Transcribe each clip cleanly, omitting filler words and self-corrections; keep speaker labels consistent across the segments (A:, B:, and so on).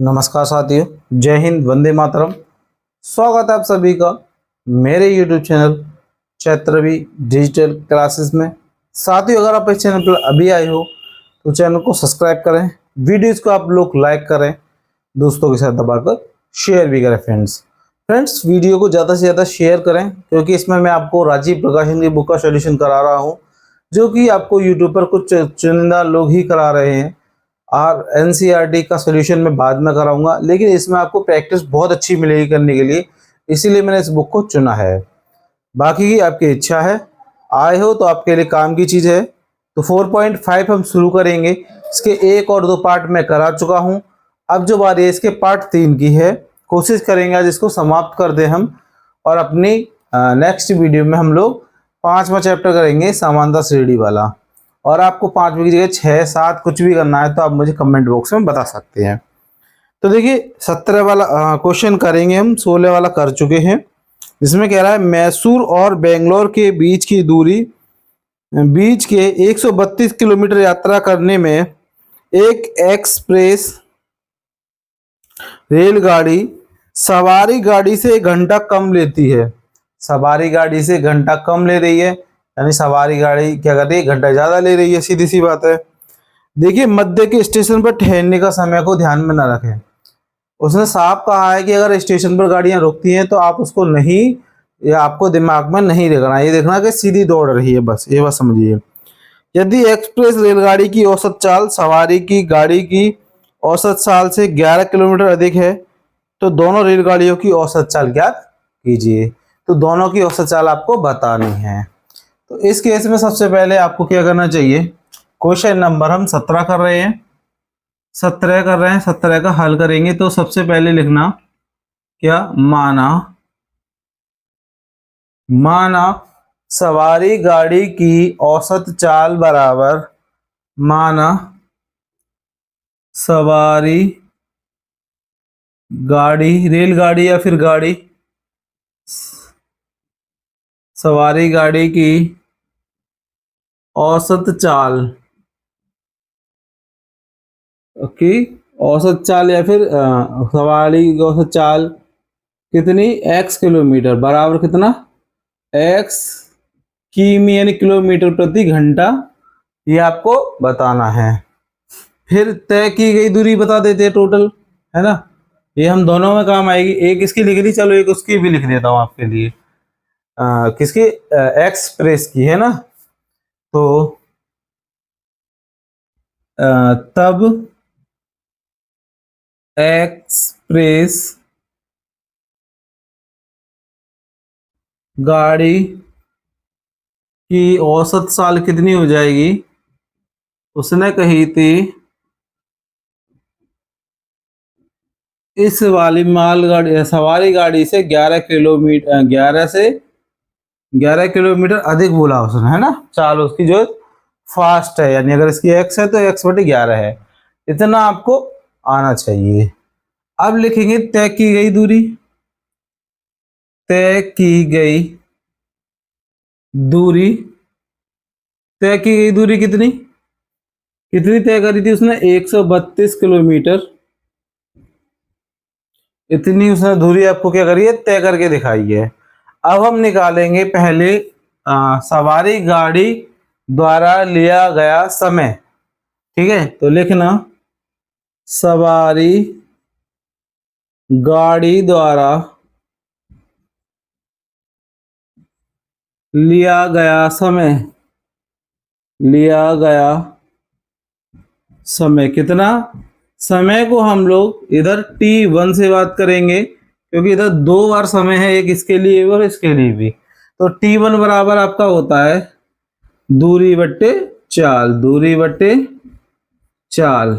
A: नमस्कार साथियों, जय हिंद, वंदे मातरम। स्वागत है आप सभी का मेरे YouTube चैनल चैत्रवी डिजिटल क्लासेस में। साथियों, अगर आप इस चैनल पर अभी आए हो तो चैनल को सब्सक्राइब करें, वीडियोस को आप लोग लाइक करें, दोस्तों के साथ दबाकर शेयर भी करें। फ्रेंड्स, वीडियो को ज़्यादा से ज़्यादा शेयर करें क्योंकि इसमें मैं आपको राजीव प्रकाशन की बुक का सोल्यूशन करा रहा हूँ, जो कि आपको यूट्यूब पर कुछ चुनिंदा लोग ही करा रहे हैं। और एनसीईआरटी का सोल्यूशन मैं बाद में कराऊंगा, लेकिन इसमें आपको प्रैक्टिस बहुत अच्छी मिलेगी करने के लिए, इसीलिए मैंने इस बुक को चुना है। बाकी की आपकी इच्छा है, आए हो तो आपके लिए काम की चीज़ है। तो 4.5 हम शुरू करेंगे। इसके एक और दो पार्ट मैं करा चुका हूँ। अब जो बारी है इसके पार्ट 3 की है। कोशिश करेंगे आज इसको समाप्त कर दें हम, और अपनी नेक्स्ट वीडियो में हम लोग 5वां चैप्टर करेंगे, समानता श्रेणी वाला। और आपको 5 की जगह 6, 7 कुछ भी करना है तो आप मुझे कमेंट बॉक्स में बता सकते हैं। तो देखिए, 17 वाला क्वेश्चन करेंगे हम। 16 वाला कर चुके हैं, जिसमें कह रहा है मैसूर और बेंगलोर के बीच की दूरी, बीच के 132 किलोमीटर यात्रा करने में एक एक्सप्रेस रेलगाड़ी सवारी गाड़ी से 1 घंटा कम लेती है। सवारी गाड़ी से 1 घंटा कम ले रही है, यानी सवारी गाड़ी क्या कर रही है, 1 घंटा ज़्यादा ले रही है, सीधी सी बात है। देखिए, मध्य के स्टेशन पर ठहरने का समय को ध्यान में न रखें। उसने साफ कहा है कि अगर स्टेशन पर गाड़ियां रुकती हैं तो आप उसको नहीं, या आपको दिमाग में नहीं रखना, ये देखना कि सीधी दौड़ रही है, बस ये बात समझिए। यदि एक्सप्रेस रेलगाड़ी की औसत चाल सवारी की गाड़ी की औसत चाल से 11 किलोमीटर अधिक है तो दोनों रेलगाड़ियों की औसत चाल ज्ञात कीजिए। तो दोनों की औसत चाल आपको बतानी है। तो इस केस में सबसे पहले आपको क्या करना चाहिए, क्वेश्चन नंबर हम 17 कर रहे हैं, 17 का हल करेंगे। तो सबसे पहले लिखना क्या, माना सवारी गाड़ी की औसत चाल बराबर, माना सवारी गाड़ी, रेलगाड़ी या फिर गाड़ी, सवारी गाड़ी की औसत चाल, ओके, औसत चाल या फिर सवारी की औसत चाल कितनी, x किलोमीटर बराबर कितना, x किमी यानी किलोमीटर प्रति घंटा, ये आपको बताना है। फिर तय की गई दूरी बता देते हैं टोटल, है ना। ये हम दोनों में काम आएगी। एक इसकी लिख दी, चलो एक उसकी भी लिख देता हूँ आपके लिए। किसकी, एक्सप्रेस की, है ना। तो तब एक्सप्रेस गाड़ी की औसत चाल कितनी हो जाएगी, उसने कही थी इस वाली मालगाड़ी सवारी गाड़ी से 11 किलोमीटर अधिक बोला उसने, है ना। चाल उसकी जो फास्ट है, यानी अगर इसकी x है तो x/11 है, इतना आपको आना चाहिए। अब लिखेंगे तय की गई दूरी। तय की गई दूरी, तय की गई दूरी कितनी कितनी तय करी थी उसने, 132 किलोमीटर। इतनी उसने दूरी आपको क्या करी है, तय करके दिखाई है। अब हम निकालेंगे पहले सवारी गाड़ी द्वारा लिया गया समय। ठीक है, तो लिखना सवारी गाड़ी द्वारा लिया गया समय, कितना, समय को हम लोग इधर t1 से बात करेंगे क्योंकि इधर 2 बार समय है, एक इसके लिए और इसके लिए भी। तो t1 बराबर आपका होता है दूरी बट्टे चाल।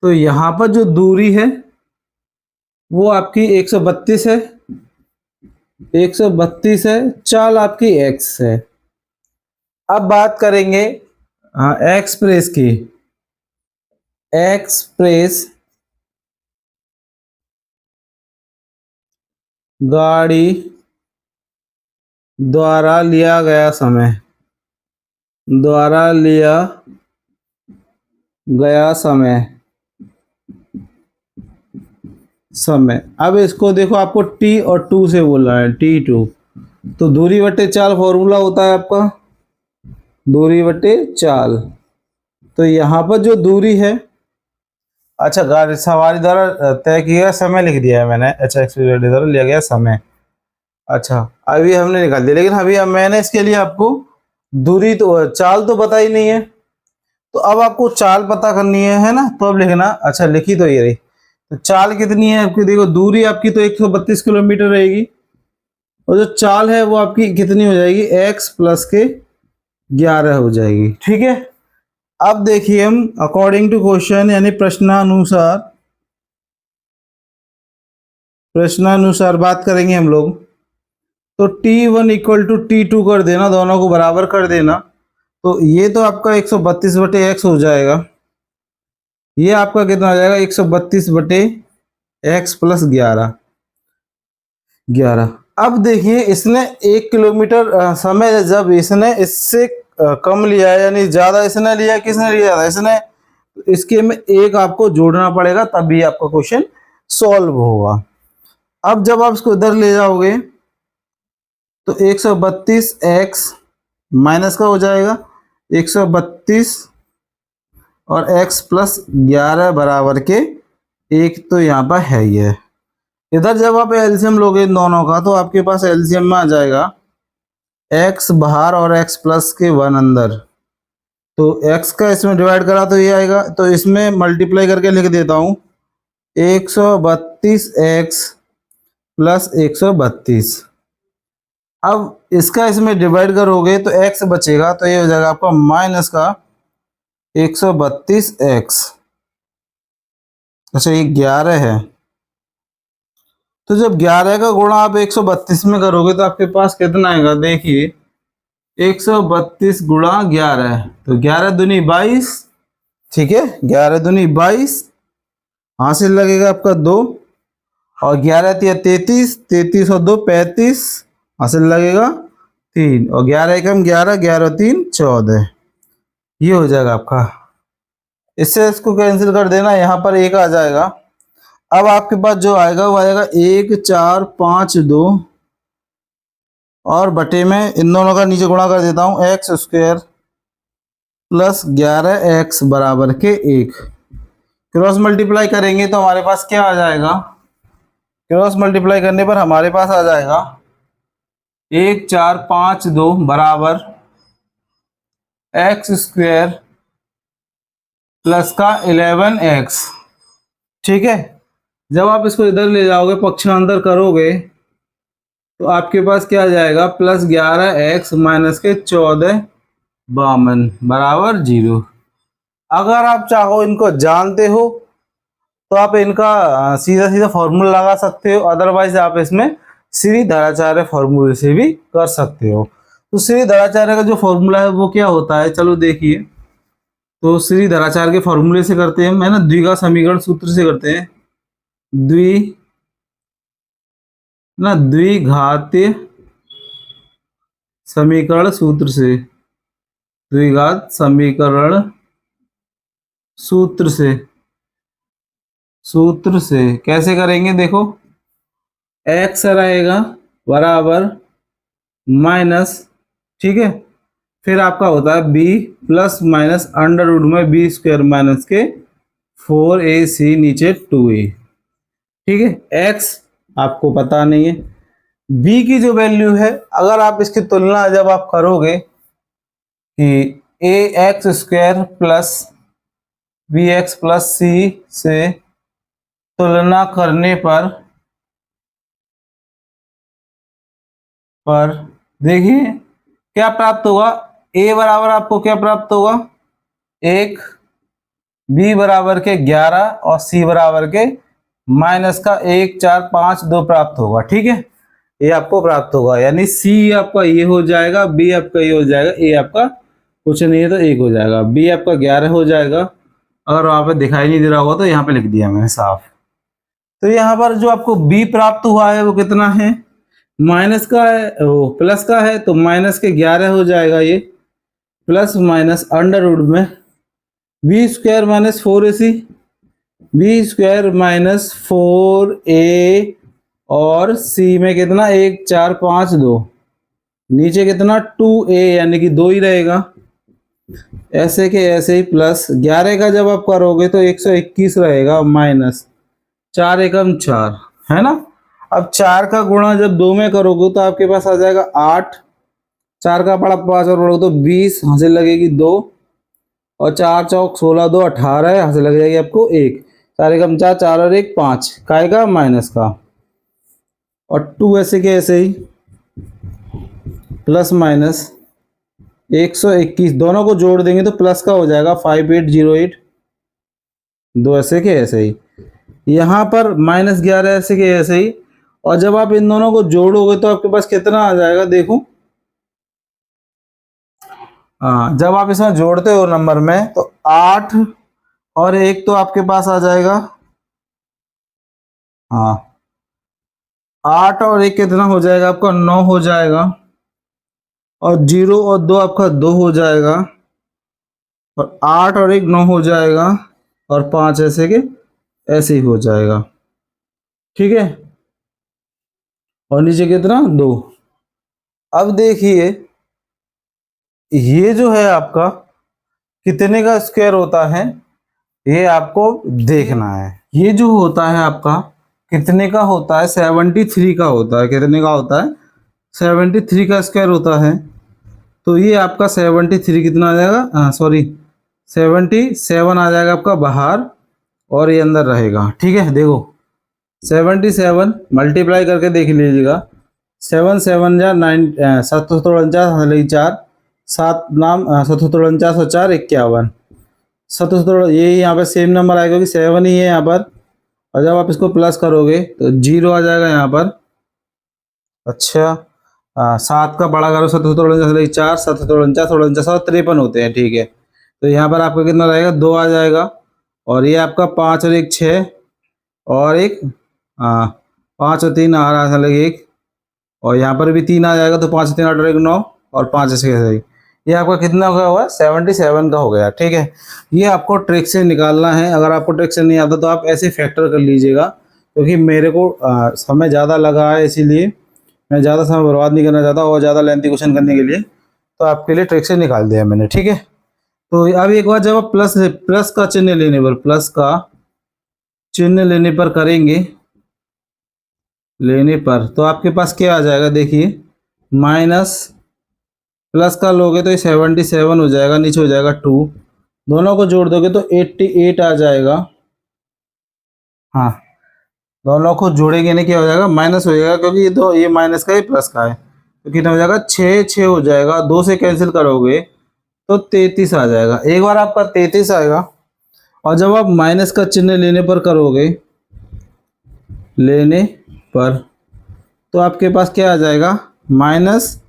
A: तो यहां पर जो दूरी है वो आपकी 132 है, 132 है, चाल आपकी x है। अब बात करेंगे एक्सप्रेस की। एक्सप्रेस गाड़ी द्वारा लिया गया समय, समय। अब इसको देखो, आपको टी और टू से बोलना है, टी टू, तो दूरी बटे चाल फॉर्मूला होता है आपका, दूरी बटे चाल। तो यहाँ पर जो दूरी है, अच्छा गाड़ी सवारी द्वारा तय किया गया समय लिख दिया है मैंने, अच्छा एक्सपीरियंस द्वारा लिया गया समय। अच्छा अभी हमने निकाल दिया, लेकिन अभी मैंने इसके लिए आपको दूरी तो चाल तो पता ही नहीं है, तो अब आपको चाल पता करनी है ना, तो अब लिखना, अच्छा लिखी तो ये रही, तो चाल कितनी है आपकी, देखो दूरी आपकी तो 132 किलोमीटर रहेगी, और जो चाल है वो आपकी कितनी हो जाएगी, x प्लस के 11 हो जाएगी। ठीक है, अब देखिए हम अकॉर्डिंग टू क्वेश्चन यानी प्रश्नानुसार बात करेंगे हम लोग। तो T1 इक्वल टू T2 कर देना, दोनों को बराबर कर देना, तो ये तो आपका 132 बटे एक्स हो जाएगा, ये आपका कितना हो जाएगा 132 बटे एक्स प्लस 11। अब देखिए इसने 1 किलोमीटर समय जब इसने इससे कम लिया है, यानी ज्यादा इसने लिया, किसने लिया ज्यादा, इसने, इसके में एक आपको जोड़ना पड़ेगा तभी आपका क्वेश्चन सॉल्व होगा। अब जब आप इसको इधर ले जाओगे तो 132x माइनस का हो जाएगा 132 और x प्लस 11 बराबर के एक, तो यहाँ पर है ही है। इधर जब आप एलसीएम लोगे इन दोनों का, तो आपके पास एलसीएम में आ जाएगा x बाहर और x प्लस के 1 अंदर, तो x का इसमें डिवाइड करा तो ये आएगा, तो इसमें मल्टीप्लाई करके लिख देता हूँ 132x प्लस 132। अब इसका इसमें डिवाइड करोगे तो x बचेगा, तो ये हो जाएगा आपका माइनस का 132x। अच्छा ये 11 है, तो जब 11 का गुणा आप 132 में करोगे तो आपके पास कितना आएगा, देखिए 132 गुणा 11, तो 11 दूनी 22, ठीक है 11 दूनी 22, हासिल लगेगा आपका 2, और 11 तिया 33, 33 और 2 35, हासिल लगेगा 3, और 11 एकम 11, 11 3 14, ये हो जाएगा आपका। इससे इसको कैंसिल कर देना, यहाँ पर एक आ जाएगा। अब आपके पास जो आएगा वो आएगा 1 4 5 2, और बटे में इन दोनों का नीचे गुणा कर देता हूँ, एक्स स्क्वायर प्लस 11x बराबर के 1। क्रॉस मल्टीप्लाई करेंगे तो हमारे पास क्या आ जाएगा, क्रॉस मल्टीप्लाई करने पर हमारे पास आ जाएगा 1 4 5 2 बराबर एक्स स्क्वायर प्लस का 11x। ठीक है, जब आप इसको इधर ले जाओगे पक्षांतर करोगे तो आपके पास क्या आ जाएगा, प्लस 11x माइनस के 14 52 बराबर 0। अगर आप चाहो इनको जानते हो तो आप इनका सीधा सीधा फॉर्मूला लगा सकते हो, अदरवाइज आप इसमें श्री धराचार्य फॉर्मूले से भी कर सकते हो। तो श्री धराचार्य का जो फॉर्मूला है वो क्या होता है, चलो देखिए। तो श्री धराचार्य के फॉर्मूले से करते हैं, मैं ना द्विघात समीकरण सूत्र से करते हैं, द्विघातीय समीकरण सूत्र से, द्विघात समीकरण सूत्र से कैसे करेंगे, देखो x रहेगा बराबर माइनस, ठीक है, फिर आपका होता है b plus minus under root में b स्क्वायर माइनस के 4ac नीचे 2a। ठीक है, x आपको पता नहीं है, b की जो वैल्यू है, अगर आप इसकी तुलना जब आप करोगे कि ax square plus bx plus c से तुलना करने पर देखिए क्या प्राप्त होगा, a बराबर आपको क्या प्राप्त होगा 1, b बराबर के 11 और c बराबर के माइनस का 1 4 5 2 प्राप्त होगा। ठीक है, ये आपको प्राप्त होगा, यानी c आपका ये हो जाएगा, b आपका ये हो जाएगा, a आपका कुछ नहीं है तो 1 हो जाएगा, b आपका 11 हो जाएगा। अगर वहां पे दिखाई नहीं दे रहा होगा तो यहाँ पे लिख दिया मैंने साफ। तो यहाँ पर जो आपको b प्राप्त हुआ है वो कितना है, माइनस का है, वो प्लस का है, तो माइनस के 11 हो जाएगा, ये प्लस माइनस अंडर रूट में b square minus 4ac B square minus 4a और सी में कितना 1 4 5 2, नीचे कितना 2a यानी कि 2 ही रहेगा, ऐसे के ऐसे ही प्लस 11 का जब आप करोगे तो 121 रहेगा माइनस 4 एकम 4, है ना। अब 4 का गुणा जब 2 में करोगे तो आपके पास आ जाएगा 8, 4 का पड़ा 5 और बढ़ोगे तो 20, हासिल लगेगी 2 और 4 चौक 16 2 18 है, हासिल लग जाएगी आपको 1, 4 एकम 4, 4 और 1 5, काय का माइनस का, और 2 ऐसे के ऐसे ही प्लस माइनस 121, दोनों को जोड़ देंगे तो प्लस का हो जाएगा 5808, दो ऐसे के ऐसे ही, यहाँ पर माइनस 11 ऐसे के ऐसे ही, और जब आप इन दोनों को जोड़ोगे तो आपके पास कितना आ जाएगा देखो। हाँ, जब आप इसमें जोड़ते हो नंबर में तो 8 और 1 तो आपके पास आ जाएगा, हाँ 8 और 1 कितना हो जाएगा आपका 9 हो जाएगा, और 0 और 2 आपका 2 हो जाएगा, और 8 और 1 9 हो जाएगा, और 5 ऐसे के ऐसे ही हो जाएगा, ठीक है। और नीचे कितना 2। अब देखिए ये जो है आपका कितने का स्क्वायर होता है, ये आपको देखना है। ये जो होता है आपका कितने का होता है, 73 का होता है। कितने का होता है, 73 का स्क्वायर होता है। तो ये आपका 73 कितना आ जाएगा, सॉरी 77 आ जाएगा आपका बाहर, और ये अंदर रहेगा, ठीक है। देखो 77 मल्टीप्लाई करके देख लीजिएगा, 7 7 जा 9, 749 4, 7 नाम 749 और 4 51, 77, ये यहाँ पर सेम नंबर आएगा क्योंकि 7 ही है यहाँ पर, और जब आप इसको प्लस करोगे तो 0 आ जाएगा यहाँ पर। अच्छा 7 का बड़ा करो, 749 4, 749 49 और 53 होते हैं, ठीक है। तो यहाँ पर आपका कितना रहेगा 2 आ जाएगा, और ये आपका 5 और 1 6, और एक 5 और 3 आ रहा है 1, और यहाँ पर भी 3 आ जाएगा, तो 5 3 8 और 1 9, और 5 ऐसे कैसे, ये आपका कितना हो गया हुआ 77 का हो गया, ठीक है। ये आपको ट्रिक से निकालना है। अगर आपको ट्रिक से नहीं आता तो आप ऐसे फैक्टर कर लीजिएगा, क्योंकि मेरे को समय ज़्यादा लगा है, इसीलिए मैं ज़्यादा समय बर्बाद नहीं करना चाहता और ज़्यादा लेंथी क्वेश्चन करने के लिए, तो आपके लिए ट्रिक से निकाल दिया मैंने, ठीक है। तो अब एक बार जब आप प्लस का चिन्ह लेने पर, प्लस का चिन्ह लेने पर करेंगे, लेने पर तो आपके पास क्या आ जाएगा देखिए, माइनस प्लस का लोगे तो ये 77 हो जाएगा, नीचे हो जाएगा 2, दोनों को जोड़ दोगे तो 88 आ जाएगा। हाँ, दोनों को जोड़ेंगे नहीं क्या हो जाएगा, माइनस हो जाएगा, क्योंकि ये दो, ये माइनस का है प्लस का है, तो कितना हो जाएगा 6 6 हो जाएगा, 2 से कैंसिल करोगे तो 33 आ जाएगा। एक बार आपका 33 आएगा, और जब आप माइनस का चिन्ह लेने पर करोगे, लेने पर, तो आपके पास क्या आ जाएगा, माइनस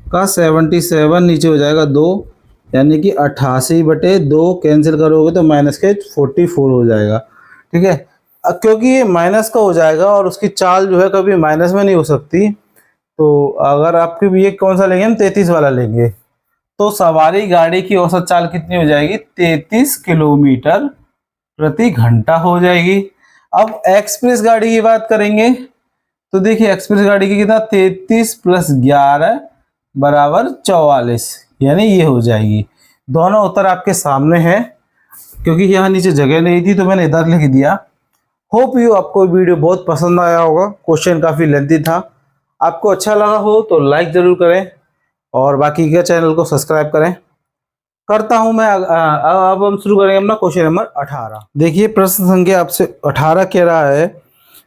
A: का 77 नीचे हो जाएगा 2, यानी कि 88/2, कैंसिल करोगे तो माइनस के 44 हो जाएगा, ठीक है। अब क्योंकि ये माइनस का हो जाएगा और उसकी चाल जो है कभी माइनस में नहीं हो सकती, तो अगर आपके ये कौन सा लेंगे, हम 33 वाला लेंगे, तो सवारी गाड़ी की औसत चाल कितनी हो जाएगी, 33 किलोमीटर प्रति घंटा हो जाएगी। अब एक्सप्रेस गाड़ी की बात करेंगे, तो देखिए एक्सप्रेस गाड़ी की कितना, 33 + 11 = 44, यानी ये हो जाएगी। दोनों उत्तर आपके सामने हैं, क्योंकि यहाँ नीचे जगह नहीं थी तो मैंने इधर लिख दिया। होप यू आपको वीडियो बहुत पसंद आया होगा, क्वेश्चन काफ़ी लेंथी था। आपको अच्छा लगा हो तो लाइक ज़रूर करें, और बाकी के चैनल को सब्सक्राइब करें। करता हूं मैं अब हम शुरू करेंगे अपना क्वेश्चन नंबर 18। देखिए प्रश्न संख्या आपसे 18 कह रहा है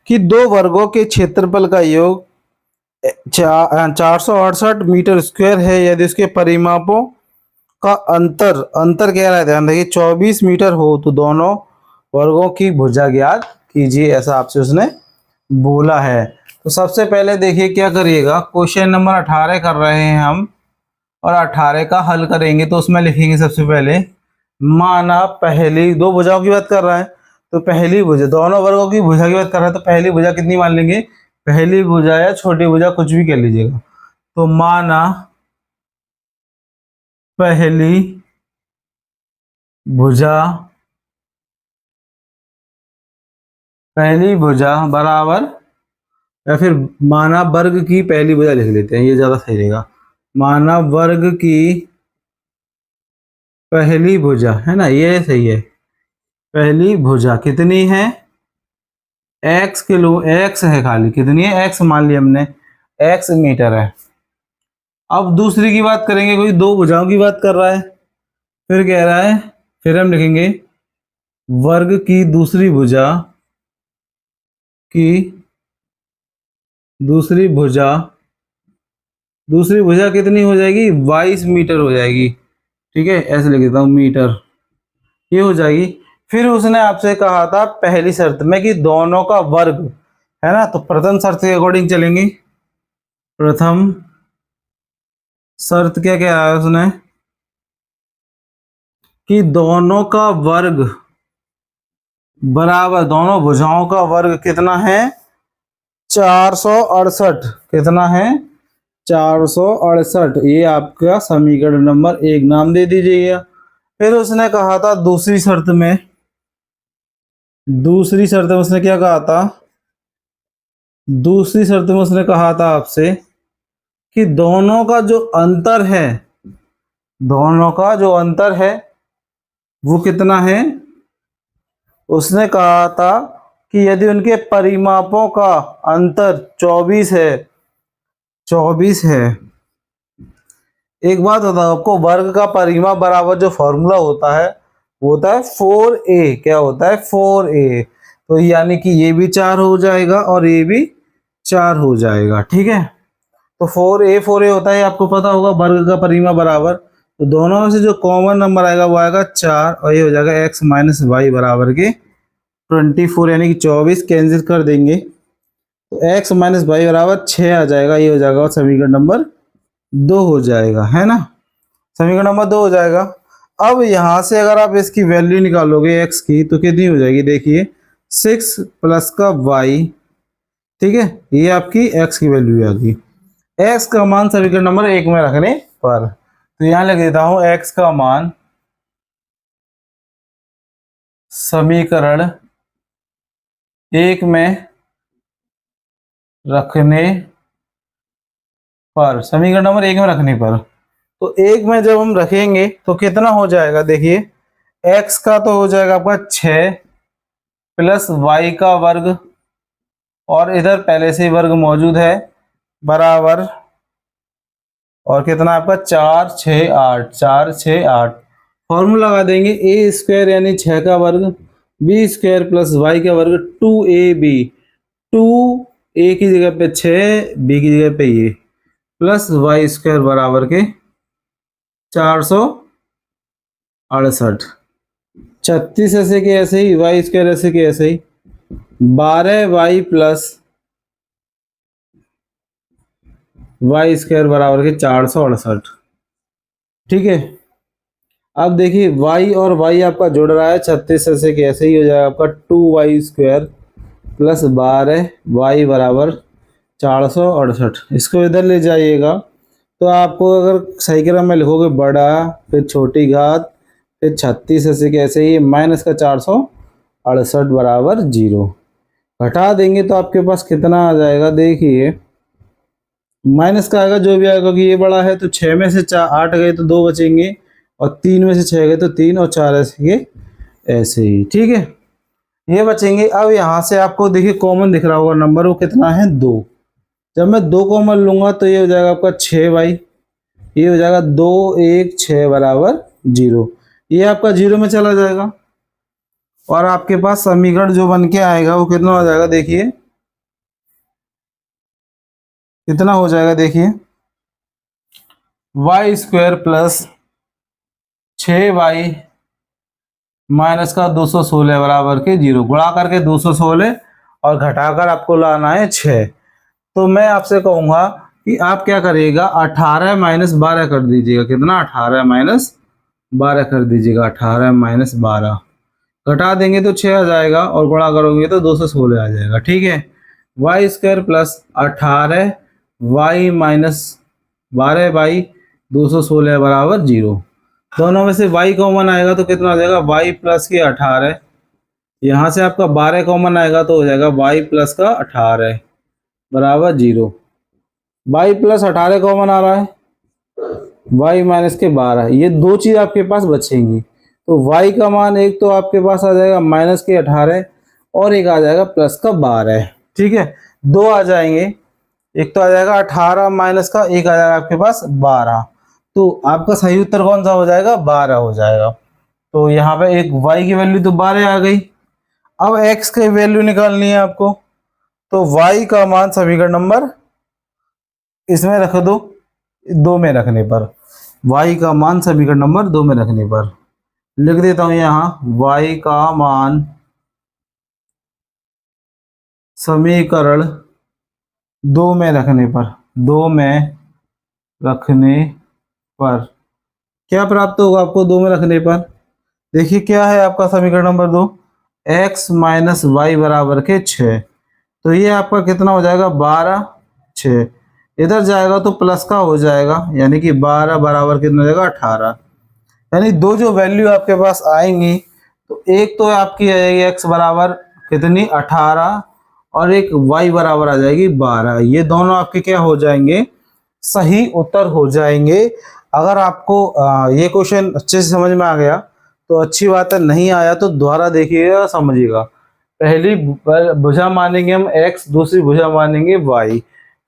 A: कि दो वर्गों के क्षेत्रफल का योग 468 मीटर है, यदि उसके परिमापों का अंतर अंतर कह रहा है, ध्यान देखिए 24 मीटर हो तो दोनों वर्गों की भुजा ज्ञात कीजिए, ऐसा आपसे उसने बोला है। तो सबसे पहले देखिए क्या करिएगा, क्वेश्चन नंबर 18 कर रहे हैं हम, और 18 का हल करेंगे तो उसमें लिखेंगे सबसे पहले, माना पहली दो भुजाओं की बात कर रहा है, तो पहली भुजा, दोनों वर्गों की भुजा की बात कर रहा है, तो पहली भुजा कितनी मान लेंगे, पहली भुजा या छोटी भुजा कुछ भी कह लीजिएगा। तो माना पहली भुजा पहली भुजा बराबर, या फिर मानव वर्ग की पहली भुजा लिख लेते हैं, ये ज़्यादा सही रहेगा। मानव वर्ग की पहली भुजा है ना, ये सही है। पहली भुजा कितनी है, x किलो, x है खाली, कितनी है x मान लिया हमने, x मीटर है। अब दूसरी की बात करेंगे, कोई दो भुजाओं की बात कर रहा है, फिर कह रहा है, फिर हम लिखेंगे वर्ग की दूसरी भुजा की दूसरी भुजा, दूसरी भुजा कितनी हो जाएगी, 22 मीटर हो जाएगी। ठीक है, ऐसे लिख देता हूँ मीटर, ये हो जाएगी। फिर उसने आपसे कहा था पहली शर्त में कि दोनों का वर्ग है ना, तो प्रथम शर्त के अकॉर्डिंग चलेंगे। प्रथम शर्त क्या क्या है उसने, कि दोनों का वर्ग बराबर, दोनों भुजाओं का वर्ग कितना है, 468। कितना है, 468। ये आपका समीकरण नंबर 1 नाम दे दीजिएगा। फिर उसने कहा था दूसरी शर्त में, दूसरी शर्त में उसने क्या कहा था, दूसरी शर्त में उसने कहा था आपसे कि दोनों का जो अंतर है, दोनों का जो अंतर है वो कितना है। उसने कहा था कि यदि उनके परिमापों का अंतर 24 है, 24 है। एक बात बताओ आपको, वर्ग का परिमाप बराबर जो फॉर्मूला होता है वो होता है 4a। क्या होता है, 4a। तो यानी कि ये भी 4 हो जाएगा और ये भी 4 हो जाएगा। ठीक है, तो 4a होता है, आपको पता होगा, वर्ग का परिमाप बराबर। तो दोनों में से जो कॉमन नंबर आएगा वो आएगा 4, और ये हो जाएगा x माइनस वाई बराबर के 24, यानी कि 24 कैंसिल कर देंगे तो x माइनस वाई बराबर 6 आ जाएगा। ये हो जाएगा समीकरण नंबर 2 हो जाएगा, है ना, समीकरण नंबर 2 हो जाएगा। अब यहाँ से अगर आप इसकी वैल्यू निकालोगे x की, तो कितनी हो जाएगी, देखिए 6 प्लस का y। ठीक है, ये आपकी x की वैल्यू आ गई। x का मान समीकरण नंबर 1 में रखने पर, तो यहाँ लिख देता हूँ x का मान समीकरण 1 में रखने पर, समीकरण नंबर 1 में रखने पर, तो 1 में जब हम रखेंगे तो कितना हो जाएगा, देखिए x का तो हो जाएगा आपका 6 प्लस y का वर्ग, और इधर पहले से ही वर्ग मौजूद है, बराबर, और कितना आपका 4 6 8, 4 6 8। फॉर्मूला लगा देंगे, ए स्क्वायर यानी 6 का वर्ग, बी स्क्वायर प्लस वाई का वर्ग 2ab। 2 ए की जगह पे 6, बी की जगह पे ये, प्लस वाई स्क्वायर बराबर के 468। 36 ऐसे के ऐसे ही, वाई स्क्वायर ऐसे के ऐसे ही, 12y प्लस वाई स्क्वायर बराबर के 468। ठीक है, अब देखिए y और y आपका जुड़ रहा है, 36 ऐसे के ऐसे ही हो जाएगा आपका 2y स्क्वायर प्लस 12y बराबर 468। इसको इधर ले जाइएगा तो आपको अगर सही क्रम में लिखोगे बड़ा, फिर छोटी घात, फिर 36 ऐसे के ऐसे ही, माइनस का 468 बराबर 0। घटा देंगे तो आपके पास कितना आ जाएगा, देखिए माइनस का आएगा जो भी आएगा, क्योंकि ये बड़ा है तो 6 में से 8 गए तो 2 बचेंगे, और 3 में से 6 गए तो 3, और 4 ऐसे के ऐसे ही। ठीक है, ये बचेंगे। अब यहाँ से आपको देखिए कॉमन दिख रहा होगा नंबर, वो कितना है 2। जब मैं 2 कॉमन लूंगा तो ये हो जाएगा आपका 6y, ये हो जाएगा 2 1 6 बराबर 0। ये आपका 0 में चला जाएगा, और आपके पास समीकरण जो बन के आएगा वो कितना हो जाएगा, देखिए कितना हो जाएगा, देखिए Y square plus 6y minus का 216 बराबर के 0। गुणा करके 216 और घटाकर आपको लाना है 6। तो मैं आपसे कहूँगा कि आप क्या करिएगा, 18 माइनस 12 कर दीजिएगा। कितना, 18 माइनस 12 कर दीजिएगा, 18 माइनस 12। घटा देंगे तो 6 आ जाएगा, और गुणा करोगे तो 216 आ जाएगा। ठीक है, Y square plus 18 Y minus 12 by 216 बराबर 0। दोनों में से y कॉमन आएगा तो कितना आ जाएगा, y प्लस के 18, यहाँ से आपका 12 कॉमन आएगा तो हो जाएगा y प्लस का 18 बराबर 0। y प्लस 18 कॉमन आ रहा है, y माइनस के 12, ये दो चीज आपके पास बचेंगी। तो y का मान एक तो आपके पास आ जाएगा माइनस के 18 और एक आ जाएगा प्लस का 12। ठीक है, दो आ जाएंगे, एक तो आ जाएगा 18 माइनस का, एक आ जाएगा आपके पास 12। तो आपका सही उत्तर कौन सा हो जाएगा? 12 हो जाएगा। तो यहाँ पे एक y की वैल्यू तो 12 आ गई। अब x की वैल्यू निकालनी है आपको, तो y का मान समीकरण नंबर इसमें रख दो, 2 में रखने पर, y का मान समीकरण नंबर 2 में रखने पर लिख देता हूं यहाँ y का मान समीकरण 2 में रखने पर, 2 में रखने पर क्या प्राप्त होगा आपको? 2 में रखने पर देखिए क्या है आपका समीकरण नंबर 2, x माइनस वाई बराबर के 6। तो ये आपका कितना हो जाएगा? 12, 6 इधर जाएगा तो प्लस का हो जाएगा, यानी कि 12 बराबर कितना हो जाएगा? 18। यानी दो जो वैल्यू आपके पास आएंगी, तो एक तो आपकी आ जाएगी x बराबर कितनी? 18 और एक y बराबर आ जाएगी 12। ये दोनों आपके क्या हो जाएंगे? सही उत्तर हो जाएंगे। अगर आपको ये क्वेश्चन अच्छे से समझ में आ गया तो अच्छी बात है, नहीं आया तो दोबारा देखिएगा, समझिएगा। पहली भुजा मानेंगे हम x, दूसरी भुजा मानेंगे y।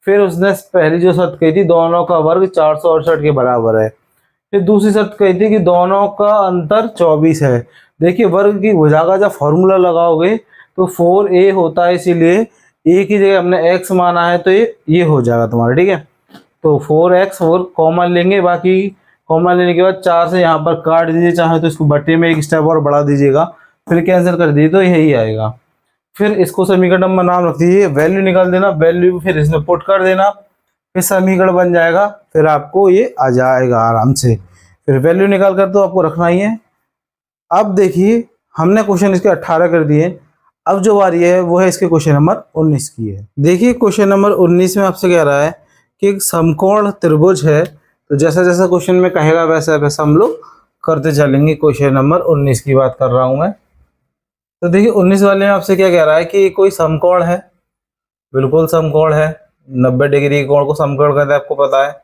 A: फिर उसने पहली जो शर्त कही थी दोनों का वर्ग 468 के बराबर है, फिर दूसरी शर्त कही थी कि दोनों का अंतर 24 है। देखिए वर्ग की भुजा का जब फॉर्मूला लगाओगे तो 4a होता है, इसीलिए a की जगह हमने x माना है तो ये हो जाएगा तुम्हारा। ठीक है, तो 4x 4 कॉमन लेंगे, बाकी कॉमन लेने के बाद 4 से यहाँ पर काट दीजिए, चाहे तो इसको बट्टे में एक स्टेप और बढ़ा दीजिएगा, फिर कैंसिल कर दीजिए तो यही आएगा। फिर इसको समीकरण नंबर नाम रख दीजिए, वैल्यू निकाल देना, वैल्यू फिर इसमें पुट कर देना, फिर समीकरण बन जाएगा, फिर आपको ये आ जाएगा आराम से। फिर वैल्यू निकाल कर तो आपको रखना ही है। अब देखिए हमने क्वेश्चन इसके 18 कर दिए, अब जो बारी है वो है इसके क्वेश्चन नंबर 19 की है। देखिए क्वेश्चन नंबर 19 में आपसे कह रहा है कि एक समकोण त्रिभुज है, तो जैसा जैसा क्वेश्चन में कहेगा वैसा वैसा हम लोग करते चलेंगे। क्वेश्चन नंबर 19 की बात कर रहा हूं मैं। तो देखिए 19 वाले में आपसे क्या कह रहा है कि कोई समकोण है, बिल्कुल समकोण है, 90 डिग्री के कोण को समकोण कहते हैं, आपको पता है।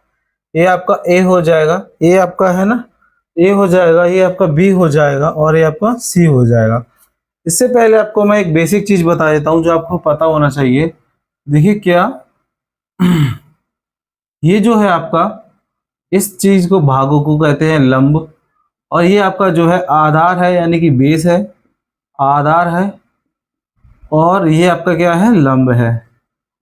A: ये आपका ए हो जाएगा, ये आपका है ना ए हो जाएगा, ये आपका बी हो जाएगा और ये आपका सी हो जाएगा। इससे पहले आपको मैं एक बेसिक चीज बता देता हूं जो आपको पता होना चाहिए। देखिए क्या ये जो है आपका, इस चीज को भागों को कहते हैं लंब, और ये आपका जो है आधार है, यानी कि बेस है, आधार है, और ये आपका क्या है? लंब है।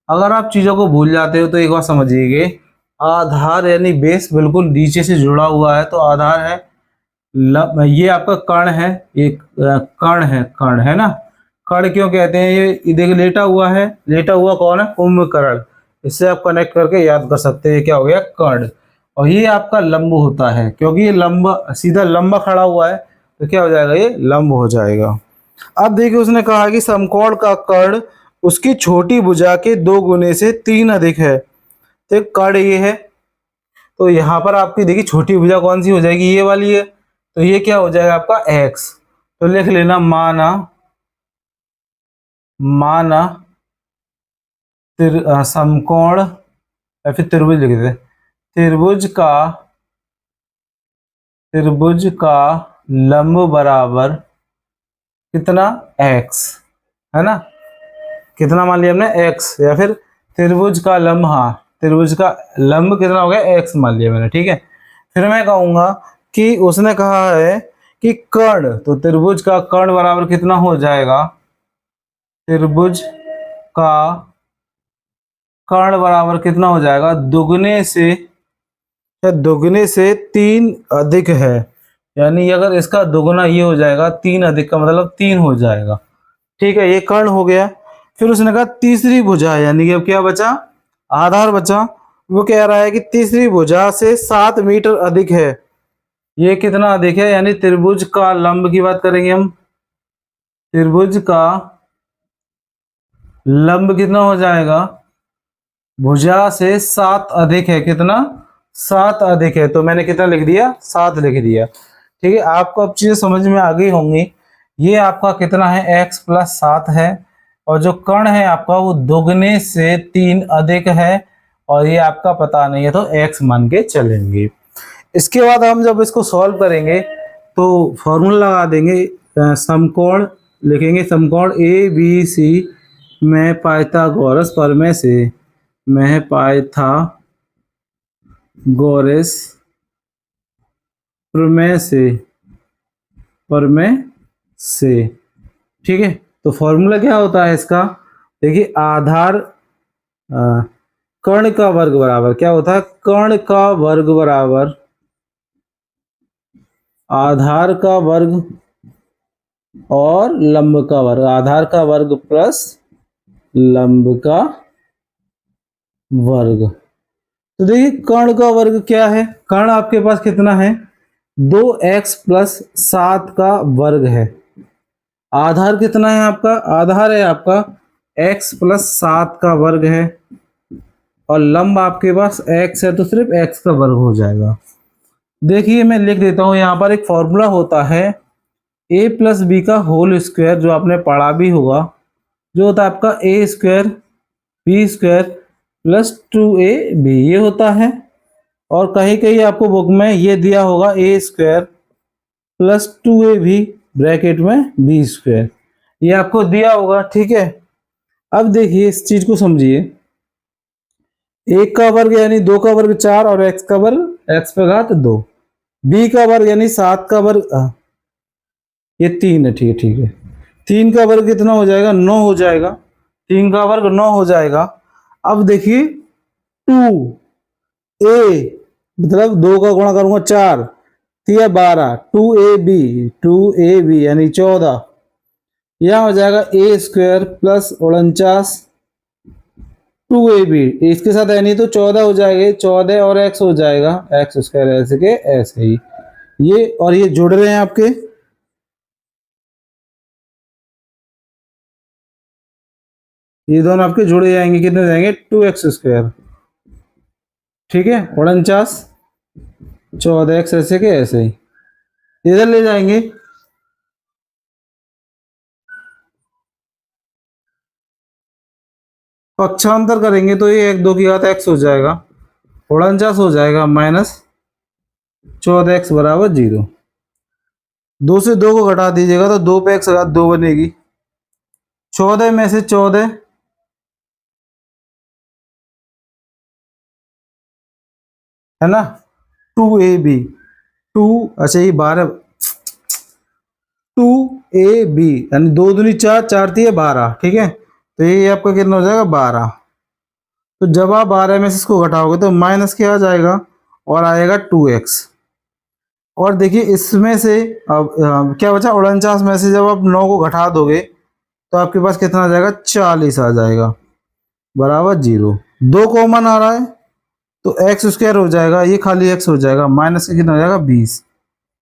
A: अगर आप चीज़ों को भूल जाते हो तो एक बार समझिए, आधार यानी बेस बिल्कुल नीचे से जुड़ा हुआ है, तो आधार है। ये आपका कर्ण है, एक कर्ण है ना। कर्ण क्यों कहते हैं? ये देखिए लेटा हुआ है, लेटा हुआ कौन है? कुंभकर्ण। इससे आप कनेक्ट करके याद कर सकते हैं, क्या हो गया? कर्ण। और ये आपका लंब होता है, क्योंकि ये लंबा सीधा लंबा खड़ा हुआ है, तो क्या हो जाएगा? ये लंब हो जाएगा। अब देखिए उसने कहा कि समकोण का कर्ण उसकी छोटी भुजा के 2 गुने से 3 अधिक है। तो कर्ण ये है, तो यहाँ पर आपकी देखिए छोटी भुजा कौन सी हो जाएगी? ये वाली है, तो ये क्या हो जाएगा आपका? x। तो लिख लेना माना समकोण, या फिर त्रिभुज लिख देते, त्रिभुज का लंब बराबर कितना? x, है ना। कितना मान लिया हमने? x। या फिर त्रिभुज का लंब, हाँ त्रिभुज का लंब कितना हो गया? x मान लिया मैंने। ठीक है, फिर मैं कहूंगा कि उसने कहा है कि कर्ण, तो त्रिभुज का कर्ण बराबर कितना हो जाएगा? त्रिभुज का कर्ण बराबर कितना हो जाएगा? दुगने से 3 अधिक है, यानी अगर इसका दुगना ये हो जाएगा, 3 अधिक का मतलब 3 हो जाएगा। ठीक है, ये कर्ण हो गया। फिर उसने कहा तीसरी भुजा, यानी कि अब क्या बचा? आधार बचा। वो कह रहा है कि तीसरी भुजा से 7 मीटर अधिक है। ये कितना अधिक है? यानी त्रिभुज का लंब की बात करेंगे हम, त्रिभुज का लंब कितना हो जाएगा? भुजा से 7 अधिक है। कितना? 7 अधिक है। तो मैंने कितना लिख दिया? 7 लिख दिया। ठीक है, आपको अब चीजें समझ में आ गई होंगी। ये आपका कितना है, x प्लस 7 है, और जो कर्ण है आपका वो दुगने से 3 अधिक है, और ये आपका पता नहीं है तो x मान के चलेंगे। इसके बाद हम जब इसको सॉल्व करेंगे तो फॉर्मूला लगा देंगे, समकोण लिखेंगे, समकोण ए बी सी में पाइथागोरस प्रमेय से, में पाइथागोरस प्रमेय से, ठीक है। तो फॉर्मूला क्या होता है इसका, देखिए आधार कर्ण का वर्ग बराबर क्या होता है, कर्ण का वर्ग बराबर आधार का वर्ग और लंब का वर्ग, आधार का वर्ग प्लस लंब का वर्ग। तो देखिए कर्ण का वर्ग क्या है, कर्ण आपके पास कितना है, 2x प्लस 7 का वर्ग है। आधार कितना है आपका, आधार है आपका x प्लस 7 का वर्ग है, और लंब आपके पास x है तो सिर्फ x का वर्ग हो जाएगा। देखिए मैं लिख देता हूं, यहाँ पर एक फॉर्मूला होता है a प्लस बी का होल स्क्वायर, जो आपने पढ़ा भी होगा, जो होता है आपका a square B square plus 2ab, ये होता है। और कहीं कहीं आपको बुक में ये दिया होगा a square plus 2ab bracket में बी स्क्वायर, ये आपको दिया होगा, ठीक है। अब देखिए इस चीज को समझिए, एक का वर्ग यानी 2 का वर्ग 4 और x का वर्ग x पे घात 2, b का वर्ग यानी 7 का वर्ग ये 3 है, ठीक है ठीक है। 3 का वर्ग कितना हो जाएगा, 9 हो जाएगा, 3 का वर्ग 9 हो जाएगा। अब देखिए 2a मतलब 2 का गुणा करूंगा 4 या 12, 2ab यानी 14, यह हो जाएगा a स्क्वायर प्लस 49 2ab, इसके साथ यानी तो 14 हो जाएगा, 14 और x हो जाएगा, x स्क्वायर ऐसे के ऐसे ही, ये और ये जुड़ रहे हैं आपके, ये दोनों आपके जुड़े जाएंगे, कितने जाएंगे 2x स्क्वायर, ठीक है, 49 14x ऐसे के ऐसे ही, इधर ले जाएंगे, पक्षांतर करेंगे तो ये 1 2 की घात x हो जाएगा, 49 हो जाएगा माइनस 14x बराबर 0। 2 से 2 को घटा दीजिएगा तो 2 पे x घात 2 बनेगी, 14 में से 14 है ना, 2ab 2, अच्छा ये 12 2ab यानी 2 दूनी 4 4 3 12, ठीक है। तो ये आपका कितना हो जाएगा 12। तो जब आप 12 में से इसको घटाओगे तो माइनस क्या आ जाएगा और आएगा 2x। और देखिए इसमें से अब क्या बचा, 49 में से जब आप 9 को घटा दोगे तो आपके पास कितना आ जाएगा 40 आ जाएगा बराबर 0। 2 कॉमन आ रहा है तो एक्स स्क्वायर हो जाएगा, ये खाली x हो जाएगा, माइनस के कितना हो जाएगा 20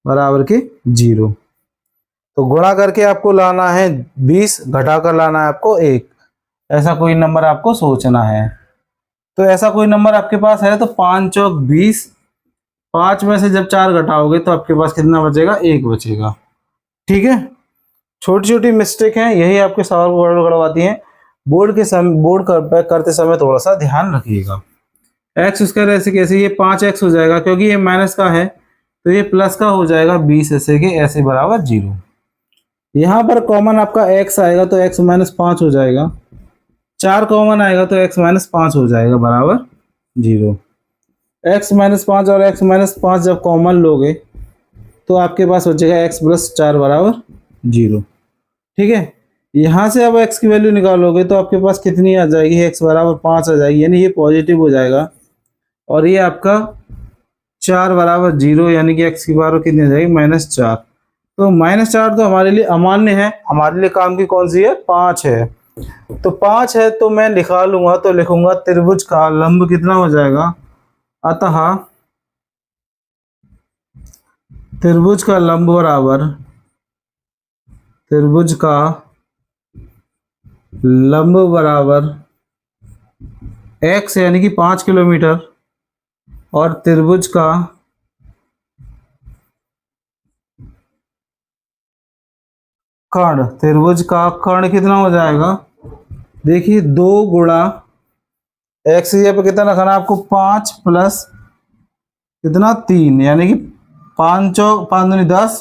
A: बराबर के 0। तो गुणा करके आपको लाना है 20, घटा कर लाना है आपको 1, ऐसा कोई नंबर आपको सोचना है। तो ऐसा कोई नंबर आपके पास है तो 5 चौक 20, 5 में से जब 4 घटाओगे तो आपके पास कितना बचेगा, 1 बचेगा, ठीक है। छोटी छोटी मिस्टेक हैं, यही आपके सवाल को गड़बड़ाती हैं। करते समय थोड़ा सा ध्यान रखिएगा। एक्स स्क्वायर ऐसे कैसे, ये 5x हो जाएगा क्योंकि ये माइनस का है तो ये प्लस का हो जाएगा 20 ऐसे के ऐसे बराबर 0। यहाँ पर कॉमन आपका x आएगा तो x माइनस 5 हो जाएगा, 4 कॉमन आएगा तो x माइनस 5 हो जाएगा बराबर 0। x माइनस 5 और x माइनस 5 जब कॉमन लोगे तो आपके पास बचेगा x प्लस 4 बराबर 0, ठीक है। यहाँ से अब x की वैल्यू निकालोगे तो आपके पास कितनी आ जाएगी, x बराबर 5 आ जाएगी, यानी ये पॉजिटिव हो जाएगा, और ये आपका 4 बराबर 0 यानी कि x की पावर कितनी आ जाएगी -4। तो -4 तो हमारे लिए अमान्य है, हमारे लिए काम की कौन सी है, 5 है। तो 5 है तो मैं लिखा लूंगा, तो लिखूंगा त्रिभुज का लंब कितना हो जाएगा, अतः त्रिभुज का लंब बराबर त्रिभुज का लंब बराबर x यानी कि 5 किलोमीटर और त्रिभुज का कर्ण, त्रिभुज का कर्ण कितना हो जाएगा, देखिए 2 गुणा एक्स की जगह पे कितना रखना है आपको, 5 प्लस कितना 3, यानी कि 5 चौक 5 दूनी 10,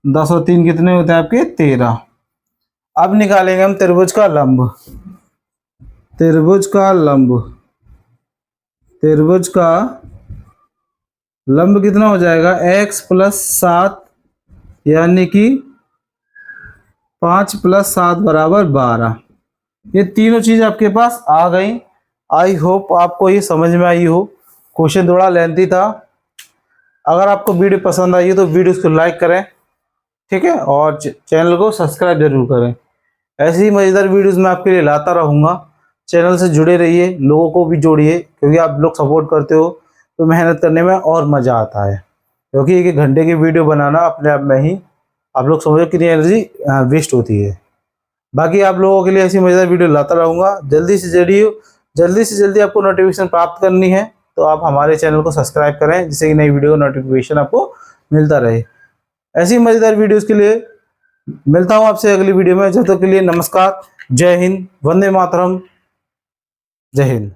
A: 10 और 3 कितने होते हैं आपके 13। अब निकालेंगे हम त्रिभुज का लंब, त्रिभुज का लंब, त्रिभुज का लंब कितना हो जाएगा, x प्लस 7 यानी कि 5 प्लस 7 बराबर 12। ये तीनों चीज आपके पास आ गई। आई होप आपको ये समझ में आई हो। क्वेश्चन थोड़ा लेंथी था। अगर आपको वीडियो पसंद आई तो वीडियो को लाइक करें, ठीक है, और चैनल को सब्सक्राइब जरूर करें। ऐसी ही मज़ेदार वीडियोस मैं आपके लिए लाता रहूँगा। चैनल से जुड़े रहिए, लोगों को भी जोड़िए, क्योंकि आप लोग सपोर्ट करते हो तो मेहनत करने में और मज़ा आता है। क्योंकि 1 घंटे की वीडियो बनाना अपने आप में ही आप लोग समझो कितनी एनर्जी वेस्ट होती है। बाकी आप लोगों के लिए ऐसी मज़ेदार वीडियो लाता रहूँगा। जल्दी से जल्दी आपको नोटिफिकेशन प्राप्त करनी है तो आप हमारे चैनल को सब्सक्राइब करें, जिससे कि नई वीडियो का नोटिफिकेशन आपको मिलता रहे। ऐसी मज़ेदार वीडियोज़ के लिए मिलता हूँ आपसे अगली वीडियो में। जब तक के लिए नमस्कार, जय हिंद, वंदे मातरम, जय हिंद।